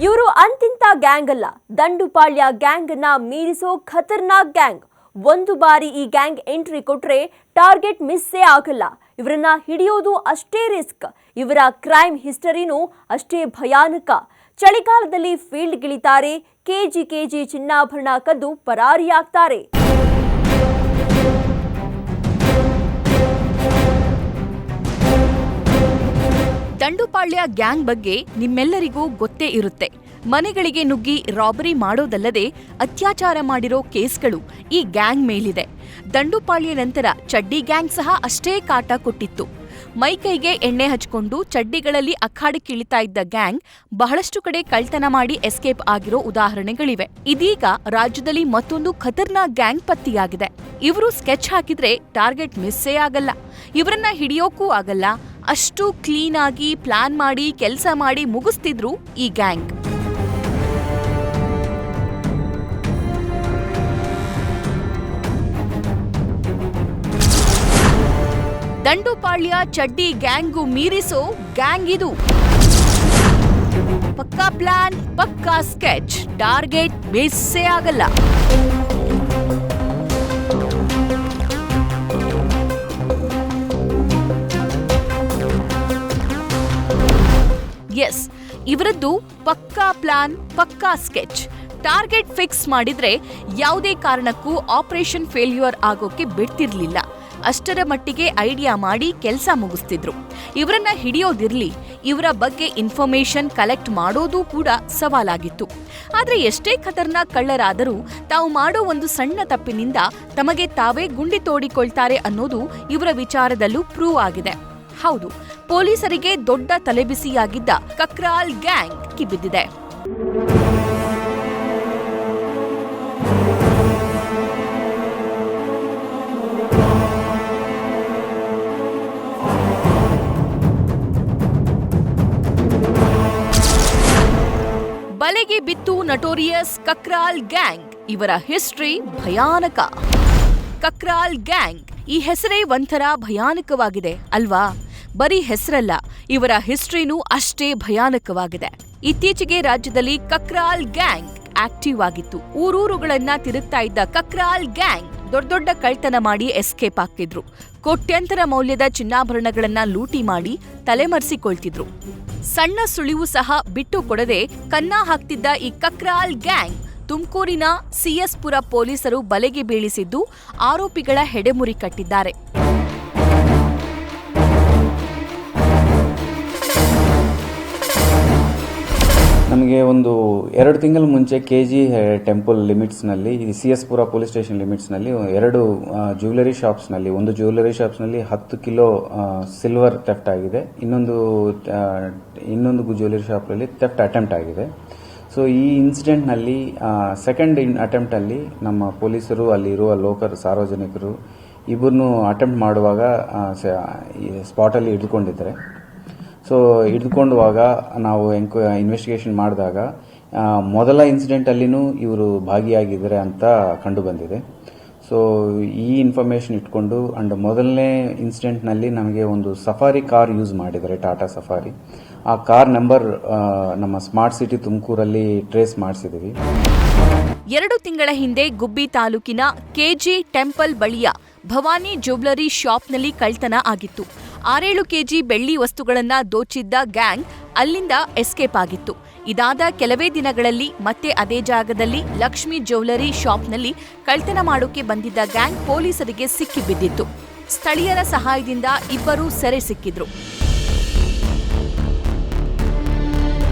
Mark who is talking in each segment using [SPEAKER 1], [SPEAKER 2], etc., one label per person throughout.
[SPEAKER 1] ಇವರು ಅಂತಿಂತ ಗ್ಯಾಂಗ್ ಅಲ್ಲ, ದಂಡುಪಾಳ್ಯ ಗ್ಯಾಂಗ್ ಅನ್ನ ಮೀರಿಸೋ ಖತರ್ನಾಕ್ ಗ್ಯಾಂಗ್. ಒಂದು ಬಾರಿ ಈ ಗ್ಯಾಂಗ್ ಎಂಟ್ರಿ ಕೊಟ್ರೆ ಟಾರ್ಗೆಟ್ ಮಿಸ್ಸೇ ಆಗಲ್ಲ. ಇವರನ್ನ ಹಿಡಿಯೋದು ಅಷ್ಟೇ ರಿಸ್ಕ್. ಇವರ ಕ್ರೈಮ್ ಹಿಸ್ಟರಿನೂ ಅಷ್ಟೇ ಭಯಾನಕ. ಚಳಿಗಾಲದಲ್ಲಿ ಫೀಲ್ಡ್ಗಿಳಿತಾರೆ, ಕೆಜಿ ಚಿನ್ನಾಭರಣ ಕದ್ದು ಪರಾರಿಯಾಗ್ತಾರೆ.
[SPEAKER 2] ದಂಡುಪಾಳ್ಯ ಗ್ಯಾಂಗ್ ಬಗ್ಗೆ ನಿಮ್ಮೆಲ್ಲರಿಗೂ ಗೊತ್ತೇ ಇರುತ್ತೆ. ಮನೆಗಳಿಗೆ ನುಗ್ಗಿ ರಾಬರಿ ಮಾಡೋದಲ್ಲದೆ ಅತ್ಯಾಚಾರ ಮಾಡಿರೋ ಕೇಸ್ಗಳು ಈ ಗ್ಯಾಂಗ್ ಮೇಲಿದೆ. ದಂಡುಪಾಳ್ಯ ನಂತರ ಚಡ್ಡಿ ಗ್ಯಾಂಗ್ ಸಹ ಅಷ್ಟೇ ಕಾಟ ಕೊಟ್ಟಿತ್ತು. ಮೈಕೈಗೆ ಎಣ್ಣೆ ಹಚ್ಕೊಂಡು ಚಡ್ಡಿಗಳಲ್ಲಿ ಅಖಾಡಕ್ಕಿಳಿತಾ ಇದ್ದ ಗ್ಯಾಂಗ್ ಬಹಳಷ್ಟು ಕಡೆ ಕಳ್ತನ ಮಾಡಿ ಎಸ್ಕೇಪ್ ಆಗಿರೋ ಉದಾಹರಣೆಗಳಿವೆ. ಇದೀಗ ರಾಜ್ಯದಲ್ಲಿ ಮತ್ತೊಂದು ಖತರ್ನಾಕ್ ಗ್ಯಾಂಗ್ ಪತ್ತೆಯಾಗಿದೆ. ಇವರು ಸ್ಕೆಚ್ ಹಾಕಿದ್ರೆ ಟಾರ್ಗೆಟ್ ಮಿಸ್ಸೇ ಆಗಲ್ಲ. ಇವರನ್ನ ಹಿಡಿಯೋಕ್ಕೂ ಆಗಲ್ಲ. ಅಷ್ಟು ಕ್ಲೀನ್ ಆಗಿ ಪ್ಲಾನ್ ಮಾಡಿ ಕೆಲಸ ಮಾಡಿ ಮುಗಿಸ್ತಿದ್ರು ಈ ಗ್ಯಾಂಗ್. ದಂಡುಪಾಳ್ಯ ಚಡ್ಡಿ ಗ್ಯಾಂಗು ಮೀರಿಸೋ ಗ್ಯಾಂಗ್ ಇದು. ಪಕ್ಕಾ ಪ್ಲಾನ್, ಪಕ್ಕಾ ಸ್ಕೆಚ್, ಟಾರ್ಗೆಟ್ ಮಿಸ್ಸೇ ಆಗಲ್ಲ. ಎಸ್, ಇವರದ್ದು ಪಕ್ಕಾ ಪ್ಲಾನ್, ಪಕ್ಕಾ ಸ್ಕೆಚ್. ಟಾರ್ಗೆಟ್ ಫಿಕ್ಸ್ ಮಾಡಿದ್ರೆ ಯಾವುದೇ ಕಾರಣಕ್ಕೂ ಆಪರೇಷನ್ ಫೇಲ್ಯೂರ್ ಆಗೋಕೆ ಬಿಡ್ತಿರ್ಲಿಲ್ಲ. ಅಷ್ಟರ ಮಟ್ಟಿಗೆ ಐಡಿಯಾ ಮಾಡಿ ಕೆಲಸ ಮುಗಿಸ್ತಿದ್ರು. ಇವರನ್ನ ಹಿಡಿಯೋದಿರ್ಲಿ, ಇವರ ಬಗ್ಗೆ ಇನ್ಫಾರ್ಮೇಶನ್ ಕಲೆಕ್ಟ್ ಮಾಡೋದು ಕೂಡ ಸವಾಲಾಗಿತ್ತು. ಆದ್ರೆ ಎಷ್ಟೇ ಖತರ್ನಾಕ್ ಕಳ್ಳರಾದರೂ ತಾವು ಮಾಡೋ ಒಂದು ಸಣ್ಣ ತಪ್ಪಿನಿಂದ ತಮಗೆ ತಾವೇ ಗುಂಡಿ ತೋಡಿಕೊಳ್ತಾರೆ ಅನ್ನೋದು ಇವರ ವಿಚಾರದಲ್ಲೂ ಪ್ರೂವ್ ಆಗಿದೆ. ಹೌದು, ಪೊಲೀಸರಿಗೆ ದೊಡ್ಡ ತಲೆಬಿಸಿಯಾಗಿದ್ದ ಕಕ್ರಾಲ್ ಗ್ಯಾಂಗ್ ಕಿಬಿದ್ದಿದೆ. ಬಲೆಗೆ ಬಿತ್ತು ನಟೋರಿಯಸ್ ಕಕ್ರಾಲ್ ಗ್ಯಾಂಗ್. ಇವರ ಹಿಸ್ಟ್ರಿ ಭಯಾನಕ. ಕಕ್ರಾಲ್ ಗ್ಯಾಂಗ್ ಈ ಹೆಸರೇ ಒಂಥರ ಭಯಾನಕವಾಗಿದೆ ಅಲ್ವಾ? ಬರೀ ಹೆಸರಲ್ಲ, ಇವರ ಹಿಸ್ಟ್ರಿನೂ ಅಷ್ಟೇ ಭಯಾನಕವಾಗಿದೆ. ಇತ್ತೀಚೆಗೆ ರಾಜ್ಯದಲ್ಲಿ ಕಕ್ರಾಲ್ ಗ್ಯಾಂಗ್ ಆಕ್ಟಿವ್ ಆಗಿತ್ತು. ಊರೂರುಗಳನ್ನ ತಿರುಗ್ತಾ ಇದ್ದ ಕಕ್ರಾಲ್ ಗ್ಯಾಂಗ್ ದೊಡ್ಡ ಕಳ್ತನ ಮಾಡಿ ಎಸ್ಕೇಪ್ ಆಗ್ತಿದ್ರು. ಕೋಟ್ಯಂತರ ಮೌಲ್ಯದ ಚಿನ್ನಾಭರಣಗಳನ್ನ ಲೂಟಿ ಮಾಡಿ ತಲೆಮರೆಸಿಕೊಳ್ತಿದ್ರು. ಸಣ್ಣ ಸುಳಿವು ಸಹ ಬಿಟ್ಟು ಕೊಡದೆ ಕನ್ನ ಹಾಕ್ತಿದ್ದ ಈ ಕಕ್ರಾಲ್ ಗ್ಯಾಂಗ್ ತುಮಕೂರಿನ ಸಿಎಸ್ಪುರ ಪೊಲೀಸರು ಬಲೆಗೆ ಬೀಳಿಸಿದ್ದು ಆರೋಪಿಗಳ ಹೆಡೆಮುರಿ ಕಟ್ಟಿದ್ದಾರೆ.
[SPEAKER 3] ನಮಗೆ ಒಂದು 2 ತಿಂಗಳ ಮುಂಚೆ ಕೆಜಿ ಟೆಂಪಲ್ ಲಿಮಿಟ್ಸ್ನಲ್ಲಿ, ಸಿಎಸ್ಪುರ ಪೊಲೀಸ್ ಸ್ಟೇಷನ್ ಲಿಮಿಟ್ಸ್ನಲ್ಲಿ 2 ಜ್ಯುವೆಲರಿ ಶಾಪ್ಸ್ನಲ್ಲಿ, ಒಂದು ಜ್ಯುವೆಲರಿ ಶಾಪ್ಸ್ನಲ್ಲಿ 10 ಕಿಲೋ ಸಿಲ್ವರ್ ಥೆಫ್ಟ್ ಆಗಿದೆ. ಇನ್ನೊಂದು ಜ್ಯುವೆಲರಿ ಶಾಪ್ನಲ್ಲಿ ಥೆಫ್ಟ್ ಅಟೆಂಪ್ಟ್ ಆಗಿದೆ. ಸೊ ಈ ಇನ್ಸಿಡೆಂಟ್ನಲ್ಲಿ ಸೆಕೆಂಡ್ ಅಟೆಂಪ್ಟಲ್ಲಿ ನಮ್ಮ ಪೊಲೀಸರು, ಅಲ್ಲಿರುವ ಲೋಕಲ್ ಸಾರ್ವಜನಿಕರು ಇಬ್ಬರನ್ನು ಅಟೆಂಪ್ಟ್ ಮಾಡುವಾಗ ಸ್ಪಾಟಲ್ಲಿ ಹಿಡಿದುಕೊಂಡಿದ್ದಾರೆ. ಸೊ ಹಿಡಿದುಕೊಂಡುವಾಗ ನಾವು ಇನ್ವೆಸ್ಟಿಗೇಷನ್ ಮಾಡಿದಾಗ ಮೊದಲ ಇನ್ಸಿಡೆಂಟಲ್ಲಿನೂ ಇವರು ಭಾಗಿಯಾಗಿದ್ದಾರೆ ಅಂತ ಕಂಡು ಬಂದಿದೆ. ಸೊ ಈ ಇನ್ಫಾರ್ಮೇಷನ್ ಇಟ್ಕೊಂಡು ಅಂಡ್ ಮೊದಲನೇ ಇನ್ಸಿಡೆಂಟ್ನಲ್ಲಿ ನಮಗೆ ಒಂದು ಸಫಾರಿ ಕಾರ್ ಯೂಸ್ ಮಾಡಿದ್ದಾರೆ, ಟಾಟಾ ಸಫಾರಿ. ಆ ಕಾರ್ ನಂಬರ್ ನಮ್ಮ ಸ್ಮಾರ್ಟ್ ಸಿಟಿ ತುಮಕೂರಲ್ಲಿ ಟ್ರೇಸ್ ಮಾಡಿಸಿದ್ದೀವಿ.
[SPEAKER 2] 2 ತಿಂಗಳ ಹಿಂದೆ ಗುಬ್ಬಿ ತಾಲೂಕಿನ ಕೆಜಿ ಟೆಂಪಲ್ ಬಳಿಯ ಭವಾನಿ ಜ್ಯುವೆಲರಿ ಶಾಪ್ನಲ್ಲಿ ಕಳ್ತನ ಆಗಿತ್ತು. 6-7 ಕೆಜಿ ಬೆಳ್ಳಿ ವಸ್ತುಗಳನ್ನ ದೋಚಿದ್ದ ಗ್ಯಾಂಗ್ ಅಲ್ಲಿಂದ ಎಸ್ಕೇಪ್ ಆಗಿತ್ತು. ಇದಾದ ಕೆಲವೇ ದಿನಗಳಲ್ಲಿ ಮತ್ತೆ ಅದೇ ಜಾಗದಲ್ಲಿ ಲಕ್ಷ್ಮಿ ಜ್ಯುವೆಲರಿ ಶಾಪ್ನಲ್ಲಿ ಕಳ್ತನ ಮಾಡೋಕೆ ಬಂದಿದ್ದ ಗ್ಯಾಂಗ್ ಪೊಲೀಸರಿಗೆ ಸಿಕ್ಕಿಬಿದ್ದಿತ್ತು. ಸ್ಥಳೀಯರ ಸಹಾಯದಿಂದ ಇಬ್ಬರು ಸೆರೆ ಸಿಕ್ಕಿದ್ರು.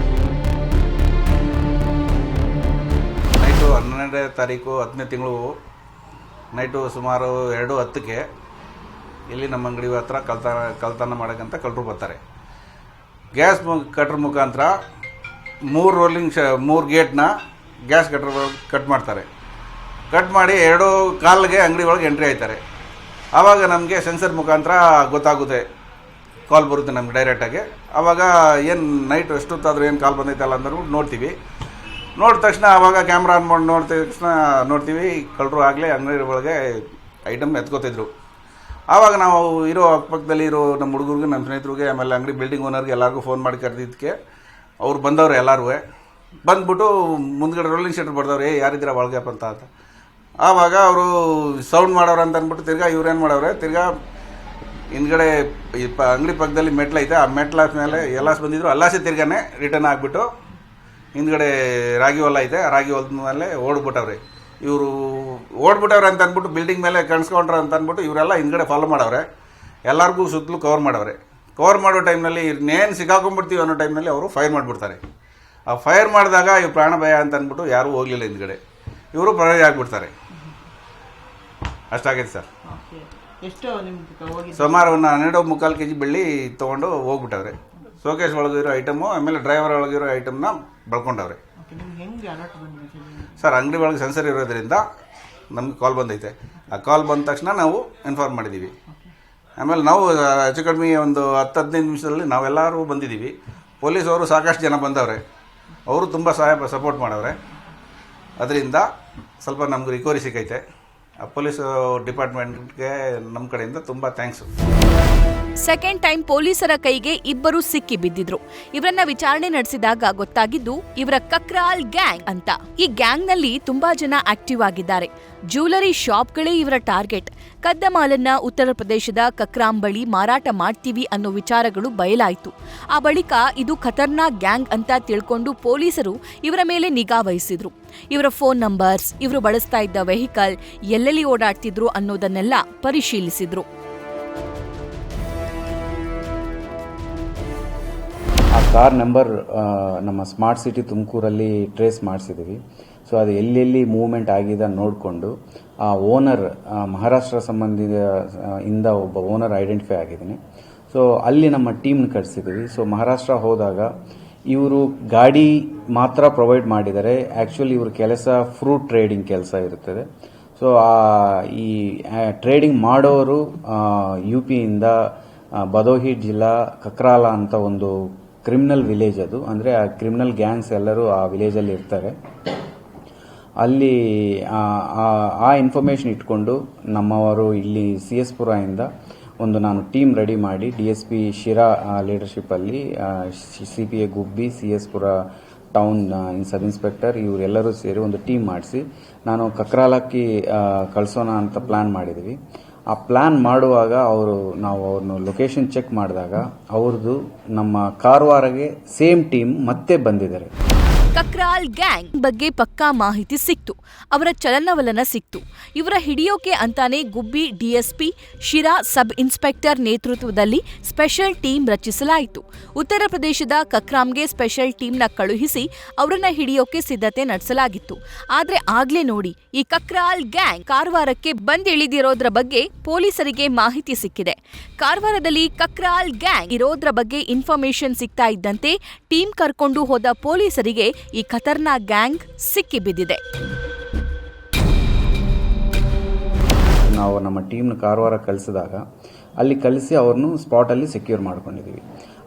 [SPEAKER 4] ನೈಟು 12ನೇ ತಾರೀಕು 10ನೇ ತಿಂಗಳು ನೈಟು ಸುಮಾರು 2:10ಕ್ಕೆ ಇಲ್ಲಿ ನಮ್ಮ ಅಂಗಡಿ ಹತ್ರ ಕಳ್ತನ ಮಾಡೋಕ್ಕಂತ ಕಳ್ಳರು ಬರ್ತಾರೆ. ಗ್ಯಾಸ್ ಕಟ್ರ್ ಮುಖಾಂತರ 3 ಗೇಟ್ನ ಗ್ಯಾಸ್ ಕಟ್ರ್ ಕಟ್ ಮಾಡ್ತಾರೆ. ಕಟ್ ಮಾಡಿ 2 ಕಾಲ್ಗೆ ಅಂಗಡಿ ಒಳಗೆ ಎಂಟ್ರಿ ಆಯ್ತಾರೆ. ಆವಾಗ ನಮಗೆ ಸೆನ್ಸರ್ ಮುಖಾಂತರ ಗೊತ್ತಾಗುತ್ತೆ, ಕಾಲ್ ಬರುತ್ತೆ ನಮ್ಗೆ ಡೈರೆಕ್ಟಾಗಿ. ಆವಾಗ ಏನು ನೈಟ್ ಎಷ್ಟೊತ್ತಾದರೂ ಏನು ಕಾಲ್ ಬಂದೈತಲ್ಲ ಅಂದರೂ ನೋಡ್ತೀವಿ. ನೋಡಿದ ತಕ್ಷಣ ಆವಾಗ ಕ್ಯಾಮ್ರಾ ಆನ್ ಮಾಡಿ ನೋಡ್ತಿದ ತಕ್ಷಣ ನೋಡ್ತೀವಿ ಕಳ್ಳರು ಆಗಲೇ ಅಂಗಡಿ ಒಳಗೆ ಐಟಮ್ ಎತ್ಕೋತಿದ್ರು. ಆವಾಗ ನಾವು ಇರೋ ಅಕ್ಕಪಕ್ಕದಲ್ಲಿ ಇರೋ ನಮ್ಮ ಹುಡುಗರಿಗೆ, ನಮ್ಮ ಸ್ನೇಹಿತರಿಗೆ, ಆಮೇಲೆ ಅಂಗಡಿ ಬಿಲ್ಡಿಂಗ್ ಓನರ್ಗೆ ಎಲ್ಲರಿಗೂ ಫೋನ್ ಮಾಡಿ ಕರೆದಿದ್ದಕ್ಕೆ ಅವ್ರು ಬಂದವರು ಎಲ್ಲರೂ ಬಂದ್ಬಿಟ್ಟು ಮುಂದ್ಗಡೆ ರೋಲಿಂಗ್ ಶೀಟರ್ ಬರ್ದವ್ರೆ ಯಾರಿದ್ದೀರ ಒಳಗಪ್ಪ ಅಂತ ಆವಾಗ ಅವರು ಸೌಂಡ್ ಮಾಡೋರು ಅಂತ ಅಂದ್ಬಿಟ್ಟು ತಿರ್ಗಾ ಇವ್ರೇನು ಮಾಡವ್ರೆ, ತಿರ್ಗಾ ಹಿಂದ್ಗಡೆ ಈ ಅಂಗಡಿ ಪಕ್ಕದಲ್ಲಿ ಮೆಟ್ಲೈತೆ, ಆ ಮೆಟ್ಲ ಮೇಲೆ ಎಲ್ಲಾಸ್ ಬಂದಿದ್ರು, ಅಲ್ಲಾಸೆ ತಿರ್ಗಾನೆ ರಿಟರ್ನ್ ಆಗಿಬಿಟ್ಟು ಹಿಂದ್ಗಡೆ ರಾಗಿ ಹೊಲ ಐತೆ, ಆ ರಾಗಿ ಹೊಲದ ಮೇಲೆ ಓಡ್ಬಿಟ್ಟವ್ರೆ. ಇವರು ಓಡ್ಬಿಟ್ಟವ್ರೆ ಅಂತ ಅಂದ್ಬಿಟ್ಟು ಬಿಲ್ಡಿಂಗ್ ಮೇಲೆ ಕಾಣಿಸ್ಕೊಂಡ್ರೆ ಅಂತ ಅಂದ್ಬಿಟ್ಟು ಇವರೆಲ್ಲ ಹಿಂದ್ಗಡೆ ಫಾಲೋ ಮಾಡವ್ರೆ, ಎಲ್ಲರಿಗೂ ಸುತ್ತಲೂ ಕವರ್ ಮಾಡವ್ರೆ. ಕವರ್ ಮಾಡೋ ಟೈಮ್ನಲ್ಲಿ ಇನ್ನೇನು ಸಿಕ್ಕಾಕೊಂಡ್ಬಿಡ್ತೀವಿ ಅನ್ನೋ ಟೈಮ್ನಲ್ಲಿ ಅವರು ಫೈರ್ ಮಾಡಿಬಿಡ್ತಾರೆ. ಆ ಫೈರ್ ಮಾಡಿದಾಗ ಇವ್ರು ಪ್ರಾಣ ಭಯ ಅಂತ ಅಂದ್ಬಿಟ್ಟು ಯಾರೂ ಹೋಗಲಿಲ್ಲ ಹಿಂದ್ಗಡೆ, ಇವರು ಪರಾರಿ ಆಗಿಬಿಡ್ತಾರೆ. ಅಷ್ಟಾಗೈತೆ ಸರ್. ಸುಮಾರು ಒಂದು 12.25 kg ಬೆಳ್ಳಿ ತೊಗೊಂಡು ಹೋಗ್ಬಿಟ್ಟವ್ರೆ. ಶೋಕೇಶ್ ಒಳಗಿರೋ ಐಟಮು, ಆಮೇಲೆ ಡ್ರೈವರ್ ಒಳಗಿರೋ ಐಟಮ್ನ ಬಳ್ಕೊಂಡವ್ರೆ. ಸರ್ ಅಂಗಡಿ ಒಳಗೆ ಸೆನ್ಸರ್ ಇರೋದ್ರಿಂದ ನಮ್ಗೆ ಕಾಲ್ ಬಂದೈತೆ. ಆ ಕಾಲ್ ಬಂದ ತಕ್ಷಣ ನಾವು ಇನ್ಫಾರ್ಮ್ ಮಾಡಿದ್ದೀವಿ. ಆಮೇಲೆ ನಾವು ಹೆಚ್ಚು ಕಡಿಮೆ ಒಂದು 10-15 ನಿಮಿಷದಲ್ಲಿ ನಾವೆಲ್ಲರೂ ಬಂದಿದ್ದೀವಿ. ಪೊಲೀಸವರು ಸಾಕಷ್ಟು ಜನ ಬಂದವ್ರೆ, ಅವರು ತುಂಬ ಸಪೋರ್ಟ್ ಮಾಡವ್ರೆ. ಅದರಿಂದ ಸ್ವಲ್ಪ ನಮ್ಗೆ ರಿಕವರಿ ಸಿಕ್ಕೈತೆ. ಪೊಲೀಸ್ ಡಿಪಾರ್ಟ್ಮೆಂಟ್ಗೆ ನಮ್ಮ ಕಡೆಯಿಂದ ತುಂಬ ಥ್ಯಾಂಕ್ಸು.
[SPEAKER 2] ಸೆಕೆಂಡ್ ಟೈಮ್ ಪೊಲೀಸರ ಕೈಗೆ ಇಬ್ಬರು ಸಿಕ್ಕಿ ಬಿದ್ದಿದ್ರು. ಇವರನ್ನ ವಿಚಾರಣೆ ನಡೆಸಿದಾಗ ಗೊತ್ತಾಗಿದ್ದು ಇವರ ಕಕ್ರಾಲ್ ಗ್ಯಾಂಗ್ ಅಂತ. ಈ ಗ್ಯಾಂಗ್ ನಲ್ಲಿ ತುಂಬಾ ಜನ ಆಕ್ಟಿವ್ ಆಗಿದ್ದಾರೆ. ಜ್ಯುವೆಲರಿ ಶಾಪ್ಗಳೇ ಇವರ ಟಾರ್ಗೆಟ್. ಕದ್ದ ಮಾಲನ್ನ ಉತ್ತರ ಪ್ರದೇಶದ ಕಕ್ರಾಂ ಬಳಿ ಮಾರಾಟ ಮಾಡ್ತೀವಿ ಅನ್ನೋ ವಿಚಾರಗಳು ಬಯಲಾಯಿತು. ಆ ಬಳಿಕ ಇದು ಖತರ್ನಾಕ್ ಗ್ಯಾಂಗ್ ಅಂತ ತಿಳ್ಕೊಂಡು ಪೊಲೀಸರು ಇವರ ಮೇಲೆ ನಿಗಾ ವಹಿಸಿದ್ರು. ಇವರ ಫೋನ್ ನಂಬರ್ಸ್, ಇವರು ಬಳಸ್ತಾ ಇದ್ದ ವೆಹಿಕಲ್, ಎಲ್ಲೆಲ್ಲಿ ಓಡಾಡ್ತಿದ್ರು ಅನ್ನೋದನ್ನೆಲ್ಲ ಪರಿಶೀಲಿಸಿದ್ರು.
[SPEAKER 3] ಆ ಕಾರ್ ನಂಬರ್ ನಮ್ಮ ಸ್ಮಾರ್ಟ್ ಸಿಟಿ ತುಮಕೂರಲ್ಲಿ ಟ್ರೇಸ್ ಮಾಡಿಸಿದ್ದೀವಿ. ಸೊ ಅದು ಎಲ್ಲೆಲ್ಲಿ ಮೂವ್ಮೆಂಟ್ ಆಗಿದೆ ನೋಡಿಕೊಂಡು ಆ ಓನರ್ ಮಹಾರಾಷ್ಟ್ರ ಇಂದ ಒಬ್ಬ ಓನರ್ ಐಡೆಂಟಿಫೈ ಆಗಿದ್ದೀನಿ. ಸೊ ಅಲ್ಲಿ ನಮ್ಮ ಟೀಮ್ನ ಕಳಿಸಿದ್ದೀವಿ. ಸೊ ಮಹಾರಾಷ್ಟ್ರ ಹೋದಾಗ ಇವರು ಗಾಡಿ ಮಾತ್ರ ಪ್ರೊವೈಡ್ ಮಾಡಿದ್ದಾರೆ. ಆ್ಯಕ್ಚುಲಿ ಇವ್ರ ಕೆಲಸ ಫ್ರೂಟ್ ಟ್ರೇಡಿಂಗ್ ಕೆಲಸ ಇರುತ್ತದೆ. ಸೊ ಈ ಟ್ರೇಡಿಂಗ್ ಮಾಡೋರು UPಯಿಂದ ಬದೋಹಿ ಜಿಲ್ಲಾ ಕಕ್ರಾಲ ಅಂತ ಒಂದು ಕ್ರಿಮಿನಲ್ ವಿಲೇಜ್, ಅದು ಅಂದರೆ ಆ ಕ್ರಿಮಿನಲ್ ಗ್ಯಾಂಗ್ಸ್ ಎಲ್ಲರೂ ಆ ವಿಲೇಜಲ್ಲಿ ಇರ್ತಾರೆ. ಅಲ್ಲಿ ಆ ಇನ್ಫಾರ್ಮೇಷನ್ ಇಟ್ಕೊಂಡು ನಮ್ಮವರು ಇಲ್ಲಿ CS ಪುರದಿಂದ ನಾನು ಟೀಮ್ ರೆಡಿ ಮಾಡಿ DSP ಶಿರಾ ಲೀಡರ್ಶಿಪ್ಪಲ್ಲಿ CPA ಗುಬ್ಬಿ, CS ಪುರ ಟೌನ್ ಸಬ್ ಇನ್ಸ್ಪೆಕ್ಟರ್ ಇವರೆಲ್ಲರೂ ಸೇರಿ ಒಂದು ಟೀಮ್ ಮಾಡಿಸಿ ನಾನು ಕಕ್ರಾಲಕ್ಕೆ ಕಳಿಸೋಣ ಅಂತ ಪ್ಲಾನ್ ಮಾಡಿದ್ವಿ. ಆ ಪ್ಲಾನ್ ಮಾಡುವಾಗ ನಾವು ಅವ್ರನ್ನ ಲೊಕೇಶನ್ ಚೆಕ್ ಮಾಡಿದಾಗ ಅವ್ರದ್ದು ನಮ್ಮ ಕಾರವಾರಗೆ ಸೇಮ್ ಟೀಮ್ ಮತ್ತೆ ಬಂದಿದ್ದಾರೆ.
[SPEAKER 2] ಕಕ್ರಾಲ್ ಗ್ಯಾಂಗ್ ಬಗ್ಗೆ ಪಕ್ಕಾ ಮಾಹಿತಿ ಸಿಕ್ತು. ಅವರ ಚಲನವಲನ ಸಿಕ್ತು. ಇವರ ಹಿಡಿಯೋಕೆ ಅಂತಾನೆ ಗುಬ್ಬಿ DSP ಶಿರಾ ಸಬ್ ಇನ್ಸ್ಪೆಕ್ಟರ್ ನೇತೃತ್ವದಲ್ಲಿ ಸ್ಪೆಷಲ್ ಟೀಮ್ ರಚಿಸಲಾಯಿತು. ಉತ್ತರ ಪ್ರದೇಶದ ಕಕ್ರಾಂಗೆ ಸ್ಪೆಷಲ್ ಟೀಮ್ನ ಕಳುಹಿಸಿ ಅವರನ್ನ ಹಿಡಿಯೋಕೆ ಸಿದ್ಧತೆ ನಡೆಸಲಾಗಿತ್ತು. ಆದ್ರೆ ಆಗ್ಲೇ ನೋಡಿ, ಈ ಕಕ್ರಾಲ್ ಗ್ಯಾಂಗ್ ಕಾರವಾರಕ್ಕೆ ಬಂದಿಳಿದಿರೋದ್ರ ಬಗ್ಗೆ ಪೊಲೀಸರಿಗೆ ಮಾಹಿತಿ ಸಿಕ್ಕಿದೆ. ಕಾರವಾರದಲ್ಲಿ ಕಕ್ರಾಲ್ ಗ್ಯಾಂಗ್ ಇರೋದ್ರ ಬಗ್ಗೆ ಇನ್ಫಾರ್ಮೇಶನ್ ಸಿಗ್ತಾ ಇದ್ದಂತೆ ಟೀಮ್ ಕರ್ಕೊಂಡು ಹೋದ ಪೊಲೀಸರಿಗೆ ಈ ಖತರ್ನಾಕ್ ಗ್ಯಾಂಗ್ ಸಿಕ್ಕಿ ಬಿದ್ದಿದೆ.
[SPEAKER 3] ನಾವು ನಮ್ಮ ಟೀಮ್ನ ಕಾರವಾರ ಕಳಿಸಿದಾಗ ಅಲ್ಲಿ ಕಳಿಸಿ ಅವ್ರನ್ನು ಸ್ಪಾಟಲ್ಲಿ ಸೆಕ್ಯೂರ್ ಮಾಡ್ಕೊಂಡಿದ್ದೀವಿ.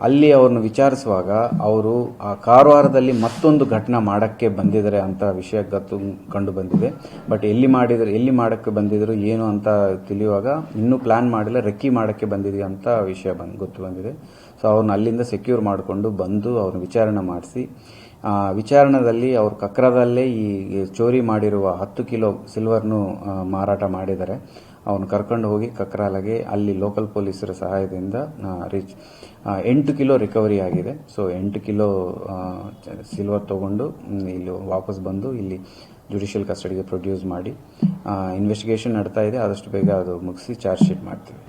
[SPEAKER 3] ಅಲ್ಲಿ ಅವ್ರನ್ನ ವಿಚಾರಿಸುವಾಗ ಅವರು ಆ ಕಾರವಾರದಲ್ಲಿ ಮತ್ತೊಂದು ಘಟನೆ ಮಾಡೋಕ್ಕೆ ಬಂದಿದ್ದಾರೆ ಅಂತ ವಿಷಯ ಕಂಡು ಬಂದಿದೆ. ಬಟ್ ಎಲ್ಲಿ ಮಾಡೋಕ್ಕೆ ಬಂದಿದ್ರು ಏನು ಅಂತ ತಿಳಿಯುವಾಗ ಇನ್ನೂ ಪ್ಲಾನ್ ಮಾಡಿಲ್ಲ, ರೆಕ್ಕಿ ಮಾಡೋಕ್ಕೆ ಬಂದಿದೆ ಅಂತ ವಿಷಯ ಗೊತ್ತು ಬಂದಿದೆ. ಸೊ ಅವ್ರನ್ನ ಅಲ್ಲಿಂದ ಸೆಕ್ಯೂರ್ ಮಾಡಿಕೊಂಡು ಬಂದು ಅವ್ರನ್ನ ವಿಚಾರಣೆ ಮಾಡಿಸಿ, ವಿಚಾರಣೆಯಲ್ಲಿ ಅವರು ಕಕ್ರಾದಲ್ಲೇ ಈ ಚೋರಿ ಮಾಡಿರುವ 10 ಕಿಲೋ ಸಿಲ್ವರ್ನು ಮಾರಾಟ ಮಾಡಿದ್ದಾರೆ. ಅವನು ಕರ್ಕೊಂಡು ಹೋಗಿ ಕಕ್ರಾಲಗೆ ಅಲ್ಲಿ ಲೋಕಲ್ ಪೊಲೀಸರ ಸಹಾಯದಿಂದ 8 ಕಿಲೋ ರಿಕವರಿ ಆಗಿದೆ. ಸೊ 8 ಕಿಲೋ ಸಿಲ್ವರ್ ತಗೊಂಡು ಇಲ್ಲಿ ವಾಪಸ್ ಬಂದು ಇಲ್ಲಿ ಜುಡಿಷಿಯಲ್ ಕಸ್ಟಡಿಗೆ ಪ್ರೊಡ್ಯೂಸ್ ಮಾಡಿ ಇನ್ವೆಸ್ಟಿಗೇಷನ್ ನಡ್ತಾ ಇದೆ. ಆದಷ್ಟು ಬೇಗ ಅದು ಮುಗಿಸಿ ಚಾರ್ಜ್ ಶೀಟ್ ಮಾಡ್ತೀವಿ.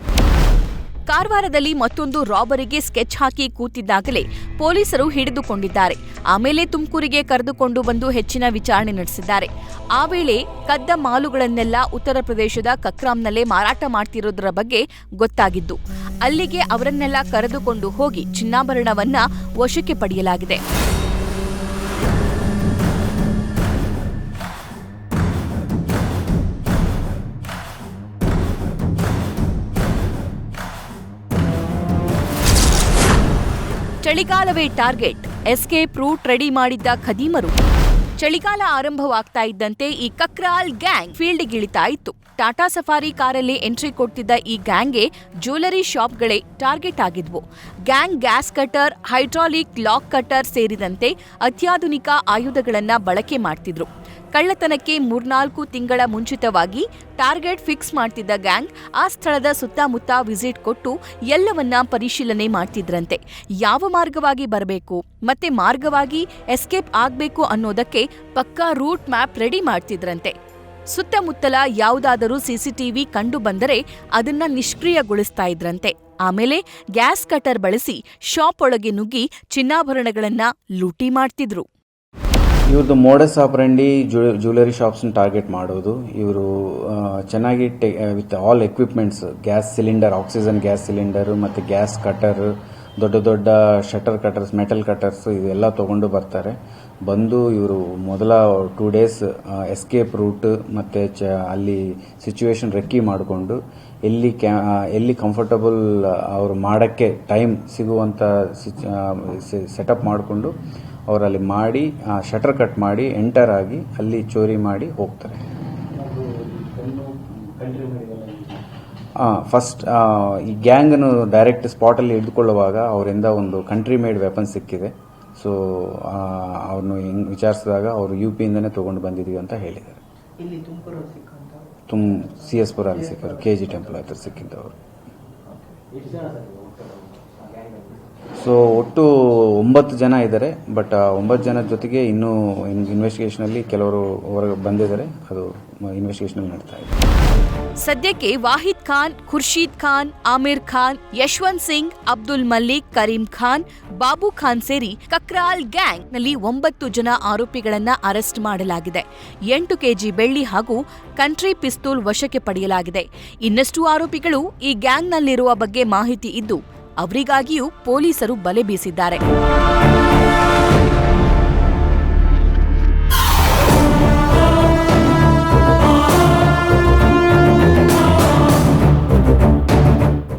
[SPEAKER 2] ಕಾರವಾರದಲ್ಲಿ ಮತ್ತೊಂದು ರಾಬರಿಗೆ ಸ್ಕೆಚ್ ಹಾಕಿ ಕೂತಿದ್ದಾಗಲೇ ಪೊಲೀಸರು ಹಿಡಿದುಕೊಂಡಿದ್ದಾರೆ. ಆಮೇಲೆ ತುಮಕೂರಿಗೆ ಕರೆದುಕೊಂಡು ಬಂದು ಹೆಚ್ಚಿನ ವಿಚಾರಣೆ ನಡೆಸಿದ್ದಾರೆ. ಆ ವೇಳೆ ಕದ್ದ ಮಾಲುಗಳನ್ನೆಲ್ಲ ಉತ್ತರ ಪ್ರದೇಶದ ಕಕ್ರಾಂನಲ್ಲೇ ಮಾರಾಟ ಮಾಡ್ತಿರೋದ್ರ ಬಗ್ಗೆ ಗೊತ್ತಾಗಿದ್ದು, ಅಲ್ಲಿಗೆ ಅವರನ್ನೆಲ್ಲ ಕರೆದುಕೊಂಡು ಹೋಗಿ ಚಿನ್ನಾಭರಣವನ್ನ ವಶಕ್ಕೆ ಪಡೆಯಲಾಗಿದೆ. ಚಳಿಗಾಲವೇ ಟಾರ್ಗೆಟ್. ಎಸ್ಕೇಪ್ ರೂಟ್ ರೆಡಿ ಮಾಡಿದ್ದ ಖದೀಮರು ಚಳಿಗಾಲ ಆರಂಭವಾಗ್ತಾ ಇದ್ದಂತೆ ಈ ಕಕ್ರಾಲ್ ಗ್ಯಾಂಗ್ ಫೀಲ್ಡ್ಗಿಳಿತಾ ಇತ್ತು. ಟಾಟಾ ಸಫಾರಿ ಕಾರಲ್ಲಿ ಎಂಟ್ರಿ ಕೊಡ್ತಿದ್ದ ಈ ಗ್ಯಾಂಗ್ಗೆ ಜ್ಯುವೆಲರಿ ಶಾಪ್ಗಳೇ ಟಾರ್ಗೆಟ್ ಆಗಿದ್ವು. Gang gas cutter, hydraulic lock cutter ಸೇರಿದಂತೆ ಅತ್ಯಾಧುನಿಕ ಆಯುಧಗಳನ್ನ ಬಳಕೆ ಮಾಡ್ತಿದ್ರು. ಕಳ್ಳತನಕ್ಕೆ 3-4 ತಿಂಗಳ ಮುಂಚಿತವಾಗಿ ಟಾರ್ಗೆಟ್ ಫಿಕ್ಸ್ ಮಾಡ್ತಿದ್ದ ಗ್ಯಾಂಗ್ ಆ ಸ್ಥಳದ ಸುತ್ತಮುತ್ತ ವಿಸಿಟ್ ಕೊಟ್ಟು ಎಲ್ಲವನ್ನ ಪರಿಶೀಲನೆ ಮಾಡ್ತಿದ್ರಂತೆ. ಯಾವ ಮಾರ್ಗವಾಗಿ ಬರಬೇಕು ಮತ್ತೆ ಮಾರ್ಗವಾಗಿ ಎಸ್ಕೇಪ್ ಆಗ್ಬೇಕು ಅನ್ನೋದಕ್ಕೆ ಪಕ್ಕಾ ರೂಟ್ ಮ್ಯಾಪ್ ರೆಡಿ ಮಾಡ್ತಿದ್ರಂತೆ. ಸುತ್ತಮುತ್ತಲ ಯಾವುದಾದರೂ ಸಿಸಿಟಿವಿ ಕಂಡು ಬಂದರೆ ಅದನ್ನ ನಿಷ್ಕ್ರಿಯಗೊಳಿಸ್ತಾ ಇದ್ರಂತೆ. ಆಮೇಲೆ ಗ್ಯಾಸ್ ಕಟರ್ ಬಳಸಿ ಶಾಪ್ ಒಳಗೆ ನುಗ್ಗಿ ಚಿನ್ನಾಭರಣಗಳನ್ನ ಲೂಟಿ ಮಾಡ್ತಿದ್ರು.
[SPEAKER 3] ಇವ್ರದ್ದು ಮೋಡಸ್ ಆಪರೆಂಡಿ ಜ್ಯುವೆಲರಿ ಶಾಪ್ಸ್ನ ಟಾರ್ಗೆಟ್ ಮಾಡೋದು. ಇವರು ಚೆನ್ನಾಗಿ with all equipments, gas cylinder, oxygen gas cylinder ಮತ್ತು ಗ್ಯಾಸ್ ಕಟರ್, ದೊಡ್ಡ ದೊಡ್ಡ ಶಟರ್ ಕಟರ್ಸ್, ಮೆಟಲ್ ಕಟರ್ಸ್ ಇವೆಲ್ಲ ತೊಗೊಂಡು ಬರ್ತಾರೆ. ಬಂದು ಇವರು ಮೊದಲ 2 days ಎಸ್ಕೇಪ್ ರೂಟ್ ಮತ್ತು ಅಲ್ಲಿ ಸಿಚುವೇಶನ್ ರೆಕ್ಕಿ ಮಾಡಿಕೊಂಡು ಎಲ್ಲಿ ಕಂಫರ್ಟಬಲ್ ಅವರು ಮಾಡೋಕ್ಕೆ ಟೈಮ್ ಸಿಗುವಂಥ ಸೆಟಪ್ ಮಾಡಿಕೊಂಡು ಅವರಲ್ಲಿ ಮಾಡಿ ಶಟರ್ ಕಟ್ ಮಾಡಿ ಎಂಟರ್ ಆಗಿ ಅಲ್ಲಿ ಚೋರಿ ಮಾಡಿ ಹೋಗ್ತಾರೆ. ಫಸ್ಟ್ ಈ ಗ್ಯಾಂಗನ್ನು ಡೈರೆಕ್ಟ್ ಸ್ಪಾಟಲ್ಲಿ ಹಿಡಿದುಕೊಳ್ಳುವಾಗ ಅವರಿಂದ ಒಂದು ಕಂಟ್ರಿ ಮೇಡ್ ವೆಪನ್ ಸಿಕ್ಕಿದೆ. ಸೊ ಅವ್ರನ್ನು ಹಿಂಗೆ ವಿಚಾರಿಸಿದಾಗ ಅವರು UP-ಇಂದನೇ ತೊಗೊಂಡು ಬಂದಿದ್ದೀವಿ ಅಂತ ಹೇಳಿದ್ದಾರೆ. CS ಪುರಲ್ಲಿ ಸಿಕ್ಕರು, KG ಟೆಂಪಲ್ ಹತ್ರ ಸಿಕ್ಕಿದ್ದವರು. ಸೊ ಒಟ್ಟು 9 ಜನ ಇದ್ದಾರೆ. ಬಟ್ 9 ಜನದ ಜೊತೆಗೆ ಇನ್ನೂ ಇನ್ವೆಸ್ಟಿಗೇಷನಲ್ಲಿ ಕೆಲವರು ಹೊರಗೆ ಬಂದಿದ್ದಾರೆ. ಅದು ಇನ್ವೆಸ್ಟಿಗೇಷನ್ ನಡೀತಾ ಇದೆ.
[SPEAKER 2] ಸದ್ಯಕ್ಕೆ ವಾಹಿದ್ ಖಾನ್, ಖುರ್ಷೀದ್ ಖಾನ್, ಆಮಿರ್ ಖಾನ್, ಯಶವಂತ್ ಸಿಂಗ್, ಅಬ್ದುಲ್ ಮಲ್ಲಿಕ್, ಕರೀಂ ಖಾನ್, ಬಾಬು ಖಾನ್ ಸೇರಿ ಕಕ್ರಾಲ್ ಗ್ಯಾಂಗ್ ನಲ್ಲಿ 9 ಜನ ಆರೋಪಿಗಳನ್ನ ಅರೆಸ್ಟ್ ಮಾಡಲಾಗಿದೆ. 8 kg ಬೆಳ್ಳಿ ಹಾಗೂ ಕಂಟ್ರಿ ಪಿಸ್ತೂಲ್ ವಶಕ್ಕೆ ಪಡೆಯಲಾಗಿದೆ. ಇನ್ನಷ್ಟು ಆರೋಪಿಗಳು ಈ ಗ್ಯಾಂಗ್ನಲ್ಲಿರುವ ಬಗ್ಗೆ ಮಾಹಿತಿ ಇದ್ದು ಅವರಿಗಾಗಿಯೂ ಪೊಲೀಸರು ಬಲೆ ಬೀಸಿದ್ದಾರೆ.